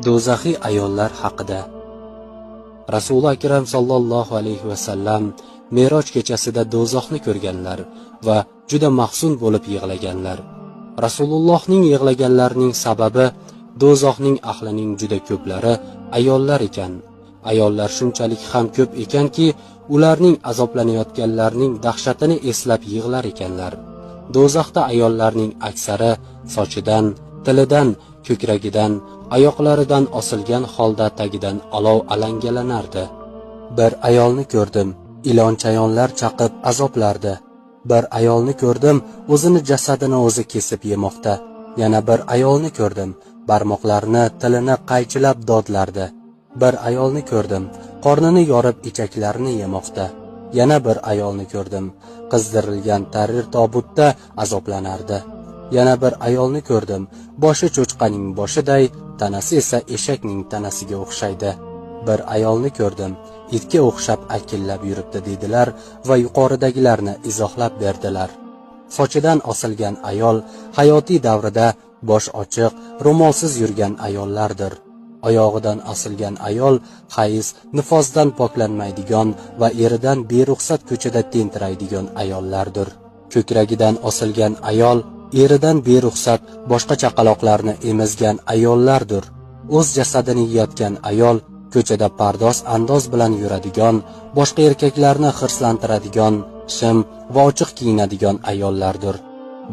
Do'zaxiy ayollar haqida. Rasululloh akram sallallohu alayhi vasallam Meroj kechasida do'zaxni ko'rganlar va juda mahzun bo'lib yig'laganlar. Rasulullohning yig'laganlarining sababi do'zaxning ahlining juda ko'plari ayollar ekan. Ayollar shunchalik ham ko'p ekanki, ularning azoblanayotganlarning dahshatini eslab yig'lar ekanlar. Do'zaxda ayollarning aksari sochidan, tilidan, ko'kragidan, oyoqlaridan osilgan holda tagidan olov alangalanardi. Bir ayolni ko'rdim, ilon-chayonlar chaqib azoblardi. Bir ayolni ko'rdim, o'zini jasadini o'zi kesib yemoqda. Yana bir ayolni ko'rdim, barmoqlarini, tilini qaychilab dodlardi. Bir ayolni ko'rdim, qornini yorib ichaklarini yemoqda. Yana bir ayolni ko'rdim, qizdirilgan tarir tobutda azoblanardi. Yana bir ayolni ko'rdim, boshi cho'chqaning boshiday, tanasi esa eshakning tanasiga o'xshaydi. Bir ayolni ko'rdim, itga o'xshab akillab yuribdi dedilar va yuqoridagilarni izohlab berdilar. Sochidan osilgan ayol hayotiy davrida bosh ochiq, ro'molsiz yurgan ayollardir. Oyog'idan osilgan ayol hayz, nifosdan poklanmaydigan va eridan beruxsat ko'chada tentiraydigan ayollardir. Ko'kragidan osilgan ayol eridan beruxsat boshqa chaqaloqlarni emizgan ayollardir. O'z jasadini yeyotgan ayol ko'chada pardoz andoz bilan yuradigan, boshqa erkaklarni hirslantiradigan, shim va ochiq kiyinadigan ayollardir.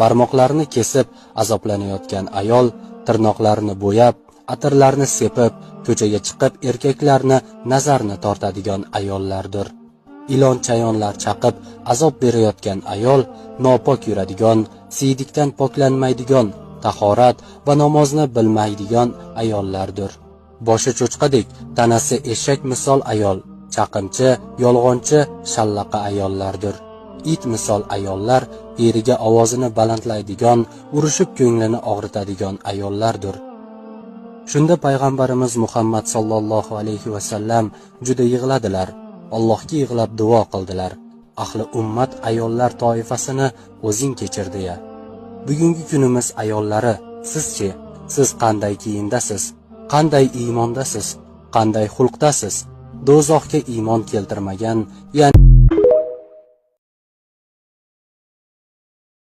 Barmoqlarini kesib azoblanayotgan ayol tirnoqlarini bo'yab, atirlarni sepib, ko'chaga chiqib erkaklarni nazarni tortadigan ayollardir. Ilon-chayonlar chaqib azob berayotgan ayol nopok yuradigan, siydikdan poklanmaydigan, tahorat va namozni bilmaydigan ayollardir. Boshi cho'chqadek, tanasi eshak misol ayol, chaqimchi, yolg'onchi, shallaqa ayollardir. It misol ayollar eriga ovozini balandlaydigan, urushib ko'nglini og'ritadigan ayollardir. Shunda payg'ambarimiz Muhammad sallallohu alayhi vasallam juda yig'ladilar. Allohga yig'lab duo qildilar. Ahli ummat ayollar toifasini o'zing kechir deya. Bugungi kunimiz ayollari, sizchi, siz qanday kiyimdasiz? Qanday iymondasiz? Qanday xulqdasiz? Do'zaxga iymon keltirmagan, ya'ni